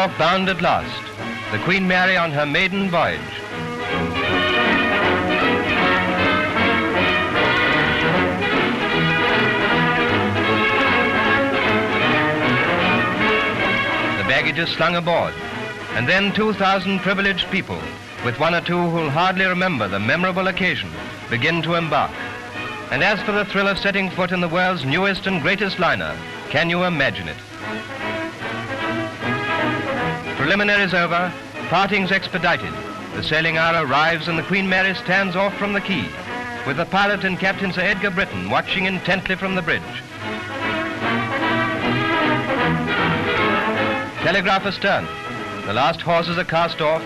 southbound at last, the Queen Mary on her maiden voyage. The baggage is slung aboard, and then 2,000 privileged people, with one or two who'll hardly remember the memorable occasion, begin to embark. And as for the thrill of setting foot in the world's newest and greatest liner, can you imagine it? Preliminaries over, parting's expedited. The sailing hour arrives and the Queen Mary stands off from the quay, with the pilot and Captain Sir Edgar Britton watching intently from the bridge. Telegraph astern. The last horses are cast off,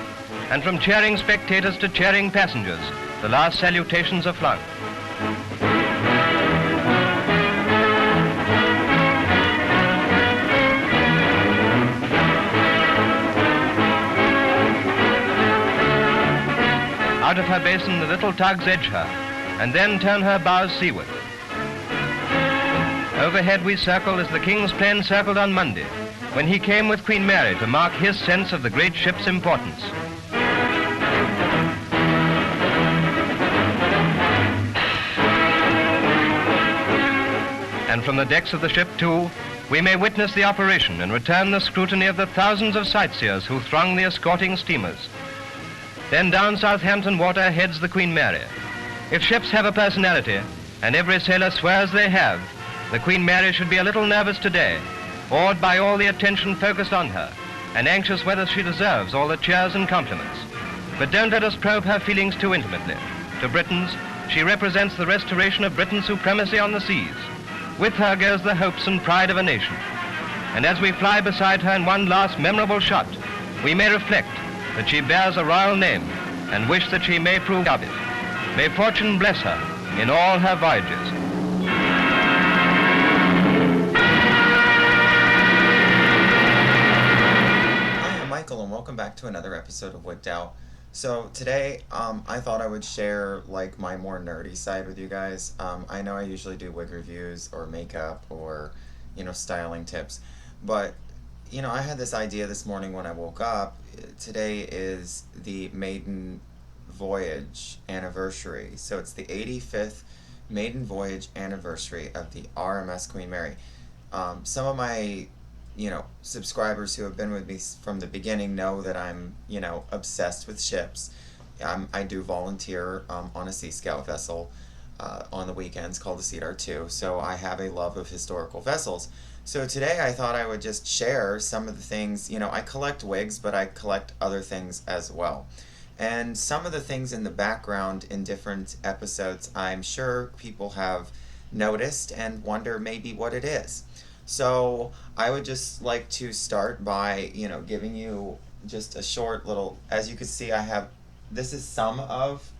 and from cheering spectators to cheering passengers, the last salutations are flung. Out of her basin, the little tugs edge her, and then turn her bows seaward. Overhead we circle as the King's plane circled on Monday, when he came with Queen Mary to mark his sense of the great ship's importance. And from the decks of the ship, too, we may witness the operation and return the scrutiny of the thousands of sightseers who throng the escorting steamers. Then down Southampton water heads the Queen Mary. If ships have a personality, and every sailor swears they have, the Queen Mary should be a little nervous today, awed by all the attention focused on her, and anxious whether she deserves all the cheers and compliments. But don't let us probe her feelings too intimately. To Britons, she represents the restoration of Britain's supremacy on the seas. With her goes the hopes and pride of a nation. And as we fly beside her in one last memorable shot, we may reflect that she bears a royal name and wish that she may prove of it. May fortune bless her in all her voyages. Hi, I'm Michael, and welcome back to another episode of Wigged Out. So today, I thought I would share like my more nerdy side with you guys. I know I usually do wig reviews or makeup or, styling tips, but I had this idea this morning when I woke up. Today is the Maiden Voyage anniversary. So it's the 85th Maiden Voyage anniversary of the RMS Queen Mary. Some of my, subscribers who have been with me from the beginning know that I'm, obsessed with ships. I do volunteer on a Sea Scout vessel on the weekends called the Cedar 2. So I have a love of historical vessels. So today I thought I would just share some of the things, I collect wigs, but I collect other things as well. And some of the things in the background in different episodes, I'm sure people have noticed and wonder maybe what it is. So I would just like to start by, giving you just a short little, as you can see, this is some of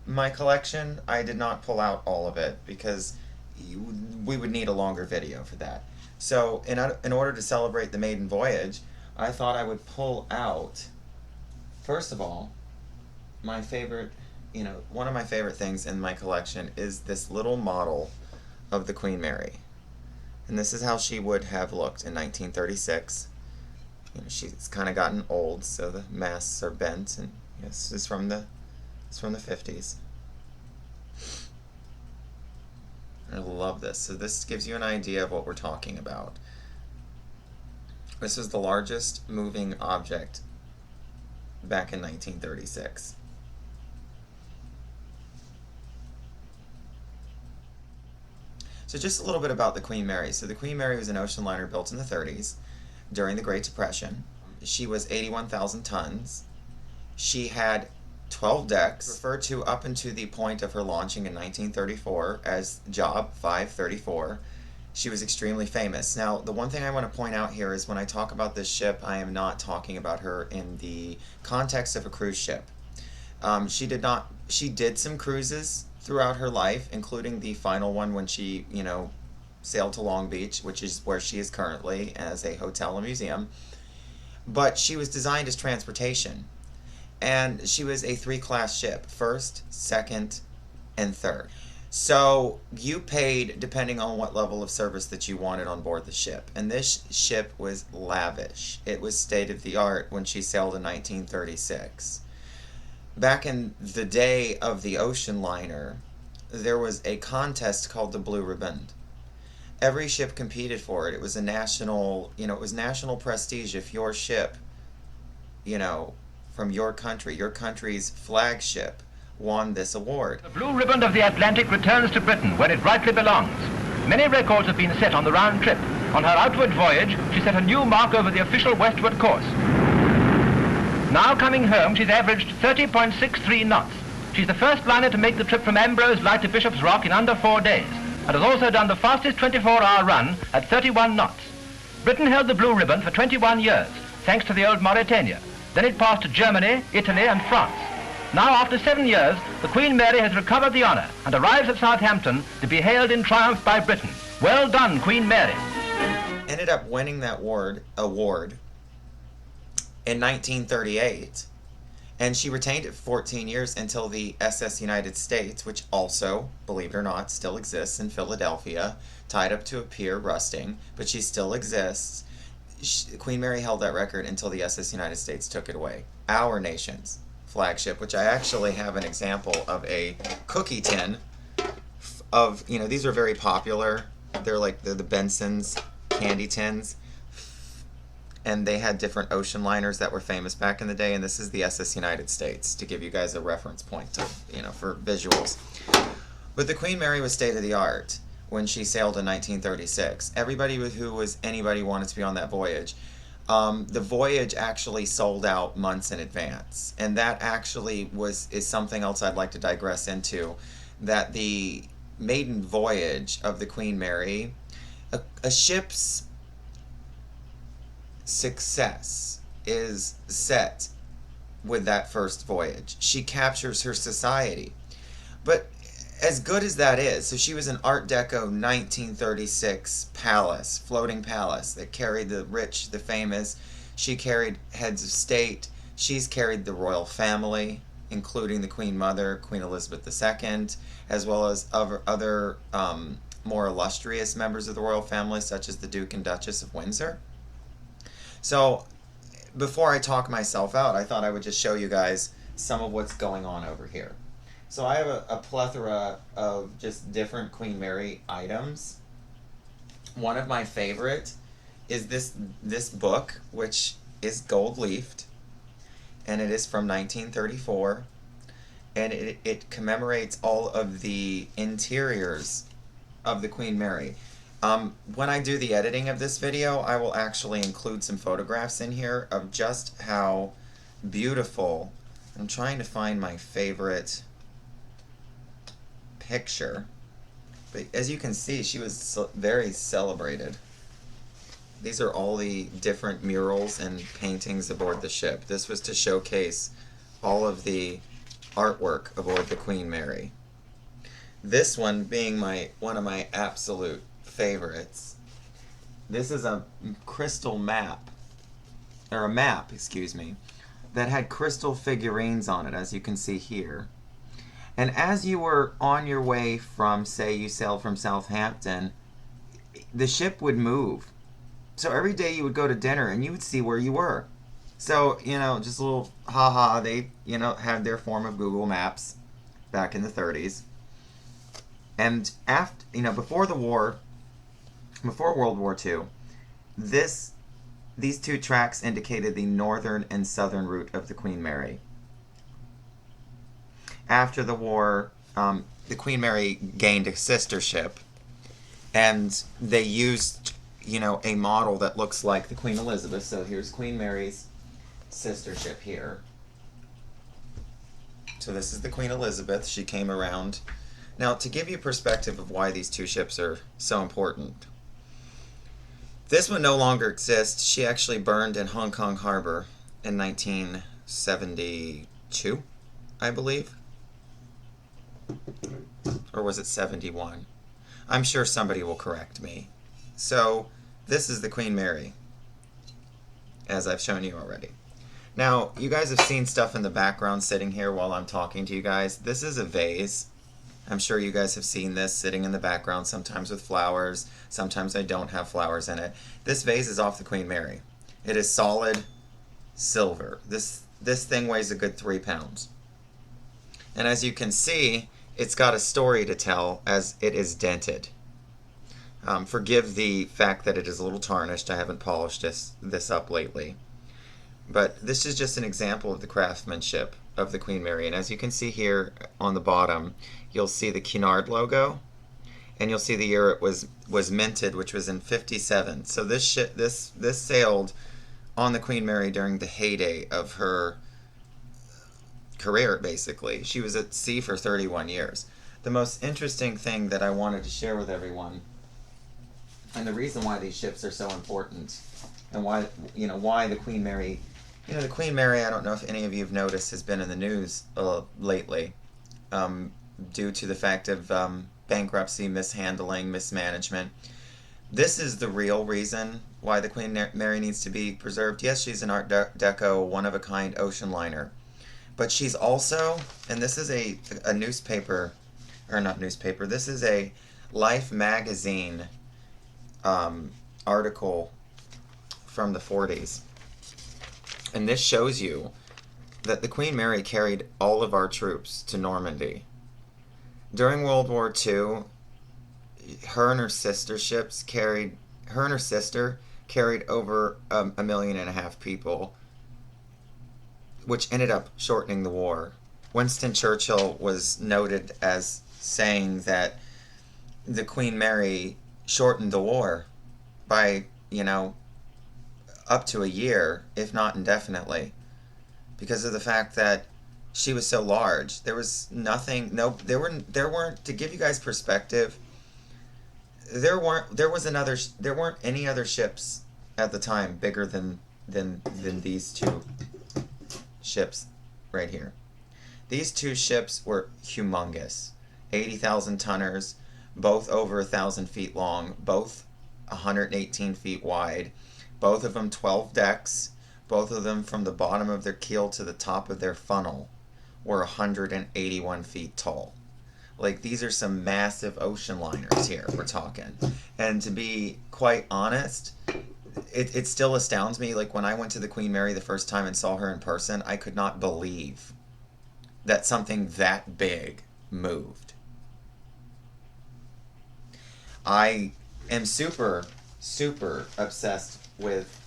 my collection. I did not pull out all of it because we would need a longer video for that. So in order to celebrate the Maiden Voyage, I thought I would pull out, first of all, my favorite, one of my favorite things in my collection is this little model of the Queen Mary. And this is how she would have looked in 1936. She's kind of gotten old, so the masts are bent, and this is from the 50s. I love this. So this gives you an idea of what we're talking about. This is the largest moving object back in 1936. So just a little bit about the Queen Mary. So the Queen Mary was an ocean liner built in the 30s during the Great Depression. She was 81,000 tons. She had 12 decks, referred to up into the point of her launching in 1934 as Job 534. She was extremely famous. Now, the one thing I want to point out here is when I talk about this ship, I am not talking about her in the context of a cruise ship. She did some cruises throughout her life, including the final one when she, sailed to Long Beach, which is where she is currently as a hotel and museum. But she was designed as transportation. And she was a 3-class ship, first, second, and third. So you paid depending on what level of service that you wanted on board the ship. And this ship was lavish. It was state of the art when she sailed in 1936. Back in the day of the ocean liner, there was a contest called the Blue Ribbon. Every ship competed for it. It was a national, it was national prestige if your ship, from your country's flagship, won this award. The Blue Ribbon of the Atlantic returns to Britain, where it rightly belongs. Many records have been set on the round trip. On her outward voyage, she set a new mark over the official westward course. Now coming home, she's averaged 30.63 knots. She's the first liner to make the trip from Ambrose Light to Bishop's Rock in under 4 days, and has also done the fastest 24-hour run at 31 knots. Britain held the Blue Ribbon for 21 years, thanks to the old Mauretania. Then it passed to Germany, Italy, and France. Now, after 7 years, the Queen Mary has recovered the honour and arrives at Southampton to be hailed in triumph by Britain. Well done, Queen Mary. Ended up winning that award in 1938, and she retained it for 14 years until the SS United States, which also, believe it or not, still exists in Philadelphia, tied up to a pier rusting, but she still exists. Queen Mary held that record until the SS United States took it away. Our nation's flagship, which I actually have an example of a cookie tin of, these are very popular. They're the Benson's candy tins. And they had different ocean liners that were famous back in the day, and this is the SS United States, to give you guys a reference point to, for visuals. But the Queen Mary was state of the art when she sailed in 1936. Everybody who was anybody wanted to be on that voyage. The voyage actually sold out months in advance, and that actually is something else I'd like to digress into, that the maiden voyage of the Queen Mary, a ship's success is set with that first voyage. She captures her society. But as good as that is, so she was an Art Deco 1936 palace, floating palace that carried the rich, the famous. She carried heads of state. She's carried the royal family, including the Queen Mother, Queen Elizabeth II, as well as other more illustrious members of the royal family, such as the Duke and Duchess of Windsor. So, before I talk myself out, I thought I would just show you guys some of what's going on over here. So I have a plethora of just different Queen Mary items. One of my favorite is this book, which is gold-leafed, and it is from 1934, and it commemorates all of the interiors of the Queen Mary. When I do the editing of this video, I will actually include some photographs in here of just how beautiful. I'm trying to find my favorite picture, but as you can see, she was very celebrated. These are all the different murals and paintings aboard the ship. This was to showcase all of the artwork aboard the Queen Mary. This one being one of my absolute favorites. This is a crystal map, or a map, excuse me, that had crystal figurines on it, as you can see here. And as you were on your way from, say, you sailed from Southampton, the ship would move. So every day you would go to dinner and you would see where you were. So, just a little ha-ha, they, had their form of Google Maps back in the 30s. And after, before the war, before World War II, these two tracks indicated the northern and southern route of the Queen Mary. After the war, the Queen Mary gained a sister ship, and they used, a model that looks like the Queen Elizabeth. So here's Queen Mary's sister ship here. So this is the Queen Elizabeth. She came around. Now, to give you perspective of why these two ships are so important, this one no longer exists. She actually burned in Hong Kong Harbor in 1972, I believe. Or was it 71? I'm sure somebody will correct me. So, this is the Queen Mary, as I've shown you already. Now, you guys have seen stuff in the background sitting here while I'm talking to you guys. This is a vase. I'm sure you guys have seen this sitting in the background, sometimes with flowers, sometimes I don't have flowers in it. This vase is off the Queen Mary. It is solid silver. This thing weighs a good 3 pounds. And as you can see, it's got a story to tell as it is dented. Forgive the fact that it is a little tarnished. I haven't polished this up lately. But this is just an example of the craftsmanship of the Queen Mary. And as you can see here on the bottom, you'll see the Cunard logo, and you'll see the year it was minted, which was in '57. So this sailed on the Queen Mary during the heyday of her career, basically. She was at sea for 31 years. The most interesting thing that I wanted to share with everyone, and the reason why these ships are so important, and why the Queen Mary, the Queen Mary, I don't know if any of you have noticed, has been in the news lately, due to the fact of bankruptcy, mishandling, mismanagement. This is the real reason why the Queen Mary needs to be preserved. Yes, she's an Art Deco, one-of-a-kind ocean liner. But she's also, and this is a newspaper, or not newspaper, this is a Life magazine article from the 40s. And this shows you that the Queen Mary carried all of our troops to Normandy. During World War II, her and her sister carried over 1.5 million people, which ended up shortening the war. Winston Churchill was noted as saying that the Queen Mary shortened the war by, up to a year, if not indefinitely, because of the fact that she was so large. There was nothing, there weren't, to give you guys perspective, there weren't any other ships at the time bigger than these two ships right here. These two ships were humongous. 80,000 tonners, both over 1,000 feet long, both 118 feet wide, both of them 12 decks, both of them from the bottom of their keel to the top of their funnel were 181 feet tall. Like, these are some massive ocean liners here we're talking. And to be quite honest, it still astounds me. Like, when I went to the Queen Mary the first time and saw her in person, I could not believe that something that big moved. I am super, super obsessed with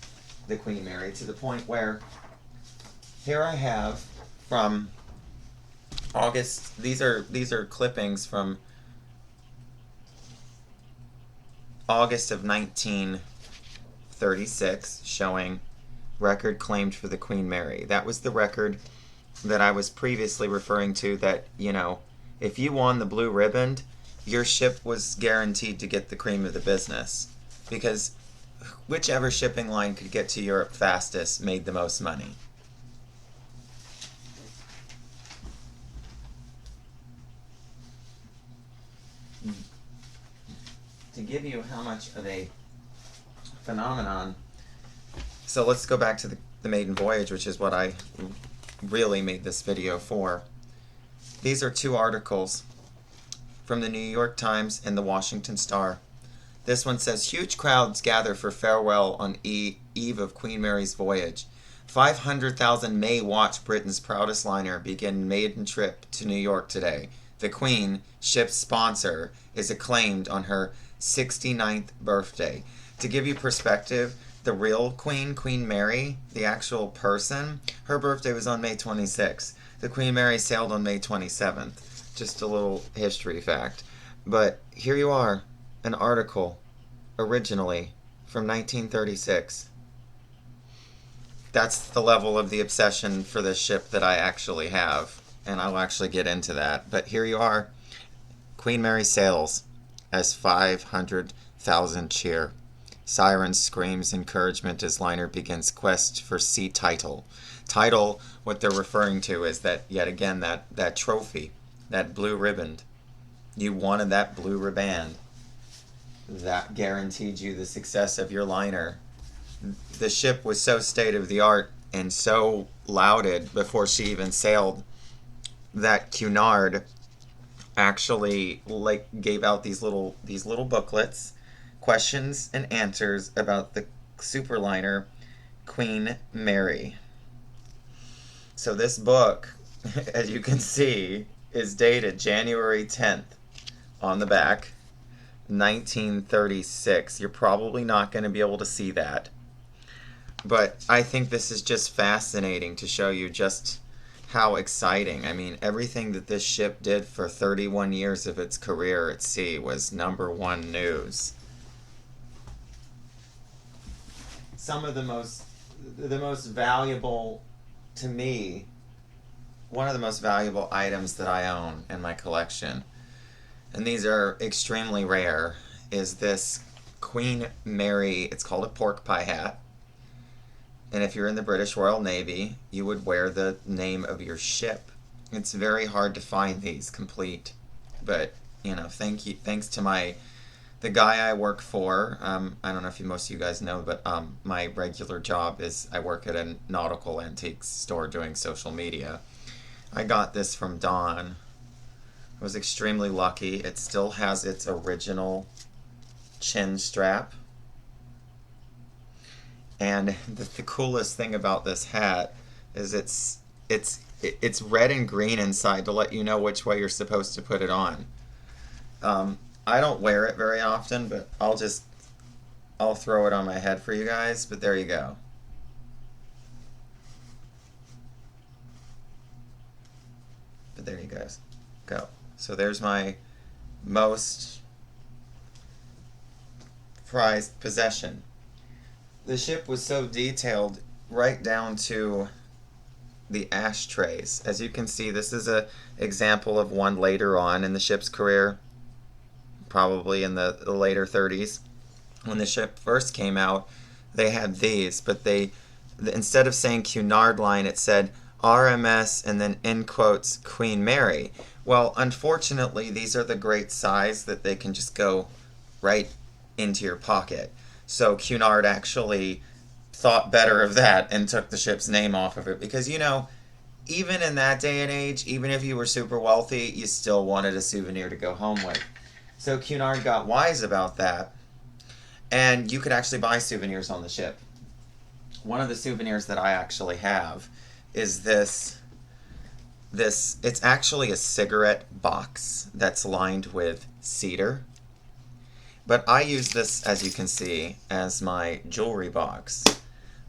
the Queen Mary, to the point where here I have from August, these are clippings from August of 1936 showing record claimed for the Queen Mary. That was the record that I was previously referring to, that, if you won the blue ribbon, your ship was guaranteed to get the cream of the business, because whichever shipping line could get to Europe fastest made the most money. To give you how much of a phenomenon, so let's go back to the Maiden Voyage, which is what I really made this video for. These are two articles from the New York Times and the Washington Star. This one says, huge crowds gather for farewell on eve of Queen Mary's voyage. 500,000 may watch Britain's proudest liner begin maiden trip to New York today. The Queen, ship's sponsor, is acclaimed on her 69th birthday. To give you perspective, the real Queen, Queen Mary, the actual person, her birthday was on May 26th. The Queen Mary sailed on May 27th. Just a little history fact. But here you are, an article, originally, from 1936. That's the level of the obsession for this ship that I actually have, and I'll actually get into that. But here you are, Queen Mary sails as 500,000 cheer. Sirens screams encouragement as liner begins quest for sea title. Title, what they're referring to is that, yet again, that trophy, that blue ribbon. You wanted that blue riband. That guaranteed you the success of your liner. The ship was so state-of-the-art and so lauded before she even sailed that Cunard actually like gave out these little booklets, questions and answers about the superliner Queen Mary. So this book, as you can see, is dated January 10th on the back, 1936. You're probably not going to be able to see that. But I think this is just fascinating to show you just how exciting. I mean, everything that this ship did for 31 years of its career at sea was #1 news. Some of the most valuable, to me, one of the most valuable items that I own in my collection, and these are extremely rare, is this Queen Mary. It's called a pork pie hat. And if you're in the British Royal Navy, you would wear the name of your ship. It's very hard to find these complete, but you know, thanks to the guy I work for. I don't know if most of you guys know, but my regular job is I work at a nautical antiques store doing social media. I got this from Dawn. I was extremely lucky. It still has its original chin strap. And the coolest thing about this hat is it's red and green inside to let you know which way you're supposed to put it on. I don't wear it very often, but I'll throw it on my head for you guys, but there you go. But there you guys go. So there's my most prized possession. The ship was so detailed right down to the ashtrays. As you can see, this is an example of one later on in the ship's career, probably in the later 30s. When the ship first came out, they had these, but instead of saying Cunard Line, it said RMS and then in quotes Queen Mary. Well, unfortunately, these are the great size that they can just go right into your pocket. So Cunard actually thought better of that and took the ship's name off of it, because, you know, even in that day and age, even if you were super wealthy, you still wanted a souvenir to go home with. So Cunard got wise about that, and you could actually buy souvenirs on the ship. One of the souvenirs that I actually have is this, it's actually a cigarette box that's lined with cedar. But I use this, as you can see, as my jewelry box.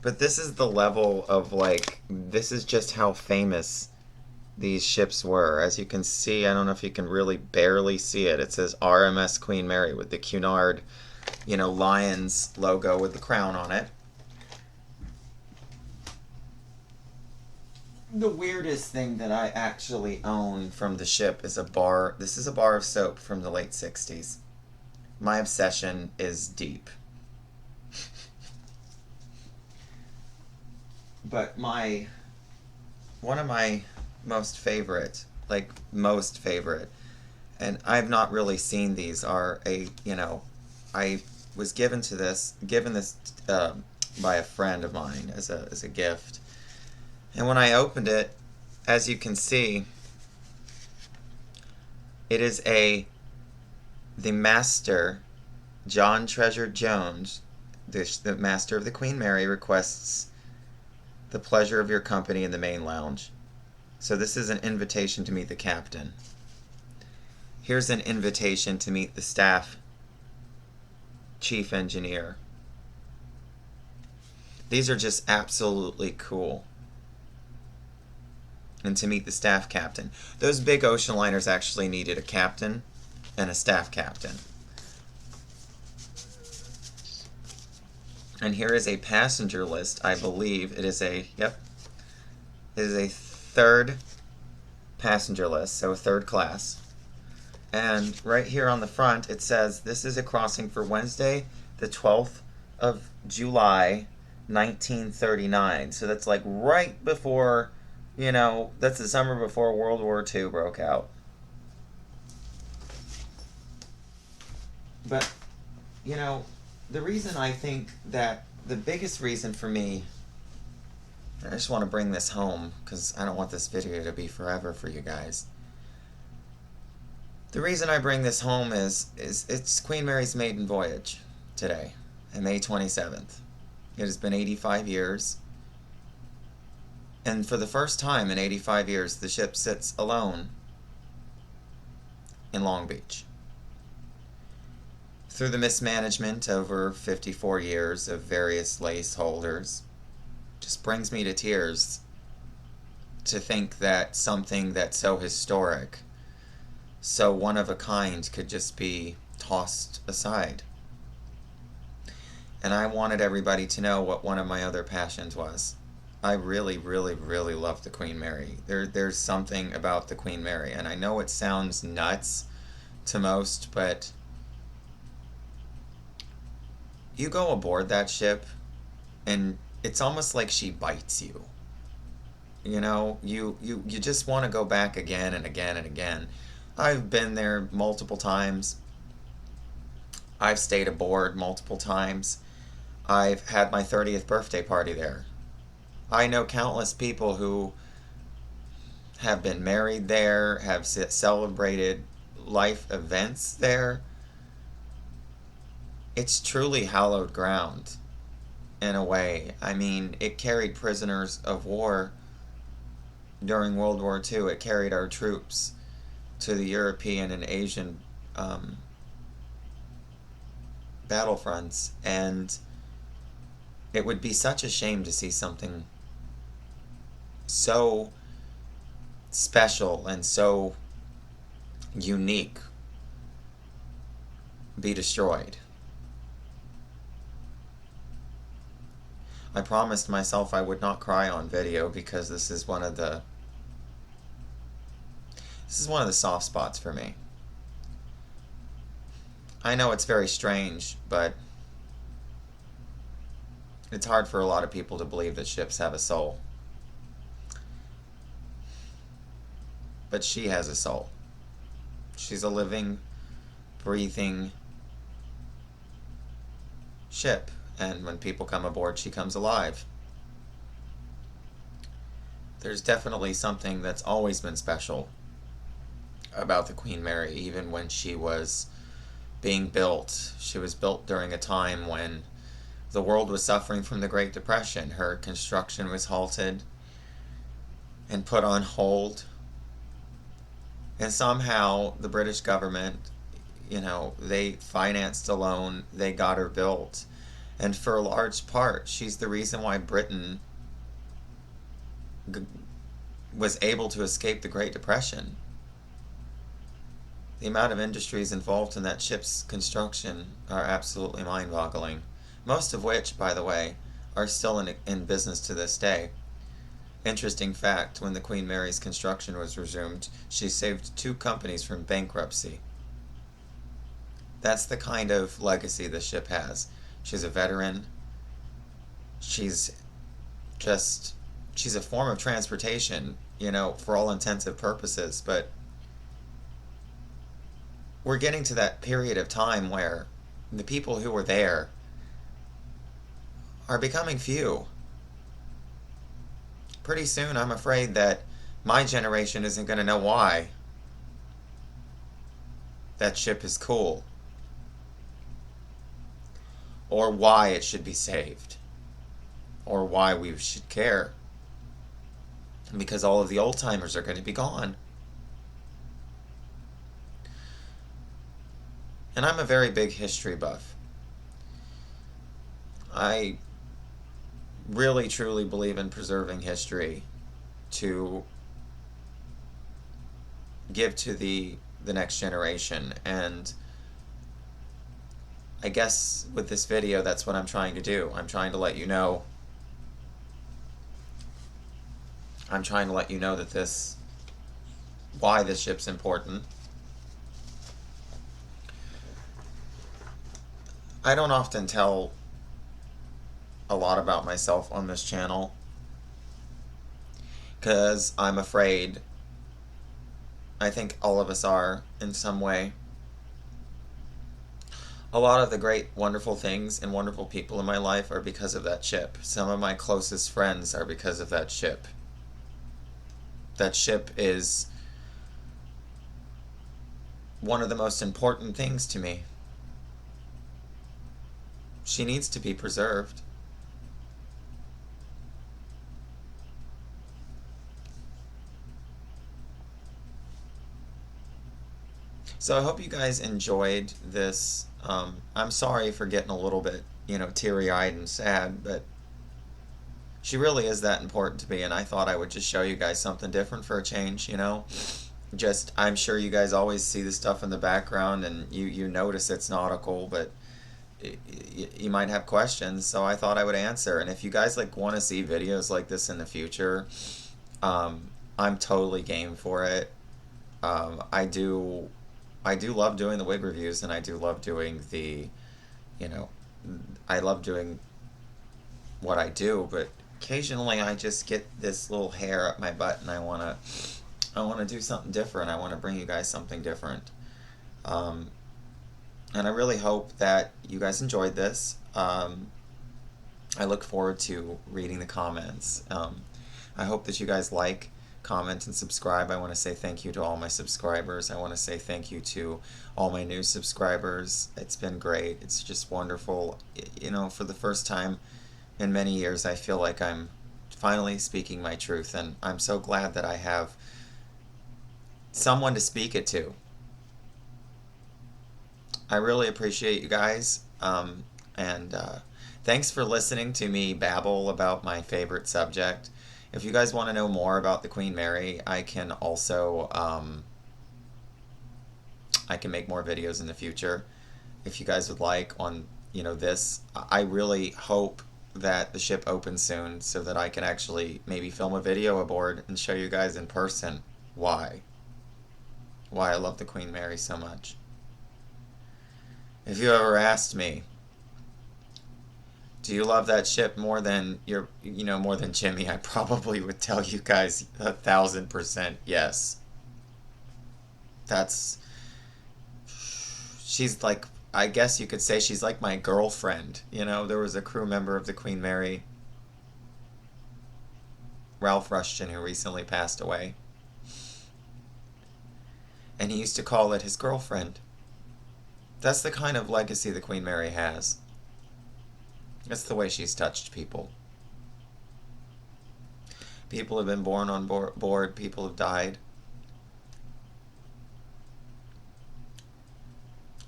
But this is the level of, like, this is just how famous these ships were. As you can see, I don't know if you can really barely see it. It says RMS Queen Mary with the Cunard, you know, Lions logo with the crown on it. The weirdest thing that I actually own from the ship is a bar. This is a bar of soap from the late 60s. My obsession is deep. But one of my most favorite, and I've not really seen these, are I was given this by a friend of mine as a gift. And when I opened it, as you can see, it is the Master, John Treasure Jones, the Master of the Queen Mary, requests the pleasure of your company in the main lounge. So this is an invitation to meet the captain. Here's an invitation to meet the staff chief engineer. These are just absolutely cool. And to meet the staff captain. Those big ocean liners actually needed a captain and a staff captain. And here is a passenger list. I believe it is a third passenger list, so third class. And right here on the front it says this is a crossing for Wednesday, the 12th of July, 1939. So that's like right before, that's the summer before World War II broke out. But, the reason I think that the biggest reason for me, I just want to bring this home because I don't want this video to be forever for you guys. The reason I bring this home is it's Queen Mary's Maiden Voyage today, on May 27th. It has been 85 years, and for the first time in 85 years, the ship sits alone in Long Beach. Through the mismanagement over 54 years of various lace holders, just brings me to tears to think that something that's so historic, so one of a kind, could just be tossed aside. And I wanted everybody to know what one of my other passions was. I really, really, really love the Queen Mary. There's something about the Queen Mary, and I know it sounds nuts to most, but you go aboard that ship, and it's almost like she bites you. You know, you just want to go back again and again and again. I've been there multiple times. I've stayed aboard multiple times. I've had my 30th birthday party there. I know countless people who have been married there, have celebrated life events there. It's truly hallowed ground, in a way. I mean, it carried prisoners of war during World War II. It carried our troops to the European and Asian battlefronts, and it would be such a shame to see something so special and so unique be destroyed. I promised myself I would not cry on video because this is one of the soft spots for me. I know it's very strange, but it's hard for a lot of people to believe that ships have a soul. But she has a soul. She's a living, breathing ship, and when people come aboard, she comes alive. There's definitely something that's always been special about the Queen Mary, even when she was being built. She was built during a time when the world was suffering from the Great Depression. Her construction was halted and put on hold. And somehow the British government, they financed a loan, they got her built. And for a large part, she's the reason why Britain was able to escape the Great Depression. The amount of industries involved in that ship's construction are absolutely mind-boggling. Most of which, by the way, are still in business to this day. Interesting fact, when the Queen Mary's construction was resumed, she saved 2 companies from bankruptcy. That's the kind of legacy the ship has. She's a veteran. She's a form of transportation, for all intensive purposes, but we're getting to that period of time where the people who were there are becoming few. Pretty soon, I'm afraid that my generation isn't going to know why that ship is cool, or why it should be saved, or why we should care, because all of the old timers are going to be gone. And I'm a very big history buff. I really truly believe in preserving history to give to the next generation, and I guess with this video that's what I'm trying to do. I'm trying to let you know that why this ship's important. I don't often tell a lot about myself on this channel because I'm afraid, I think all of us are in some way. A lot of the great, wonderful things and wonderful people in my life are because of that ship. Some of my closest friends are because of that ship. That ship is one of the most important things to me. She needs to be preserved. So I hope you guys enjoyed this. I'm sorry for getting a little bit, teary-eyed and sad, but she really is that important to me, and I thought I would just show you guys something different for a change, Just, I'm sure you guys always see the stuff in the background, and you notice it's nautical, but you might have questions, so I thought I would answer. And if you guys want to see videos like this in the future, I'm totally game for it. I do love doing the wig reviews, and I do love doing I love doing what I do, but occasionally I just get this little hair up my butt, and I want to do something different. I want to bring you guys something different. And I really hope that you guys enjoyed this. I look forward to reading the comments. I hope that you guys like, comment, and subscribe. I want to say thank you to all my subscribers. I want to say thank you to all my new subscribers. It's been great. It's just wonderful. For the first time in many years, I feel like I'm finally speaking my truth, and I'm so glad that I have someone to speak it to. I really appreciate you guys, and thanks for listening to me babble about my favorite subject. If you guys want to know more about the Queen Mary, I can also I can make more videos in the future if you guys would like on this. I really hope that the ship opens soon so that I can actually maybe film a video aboard and show you guys in person why I love the Queen Mary so much. If you ever asked me, do you love that ship more than more than Jimmy, I probably would tell you guys 1,000% yes. She's like, I guess you could say she's like my girlfriend. There was a crew member of the Queen Mary, Ralph Rushton, who recently passed away. And he used to call it his girlfriend. That's the kind of legacy the Queen Mary has. That's the way she's touched people. People have been born on board. People have died.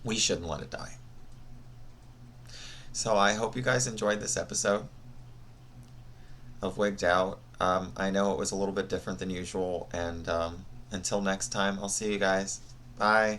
We shouldn't let it die. So I hope you guys enjoyed this episode of Wigged Out. I know it was a little bit different than usual, and until next time, I'll see you guys. Bye.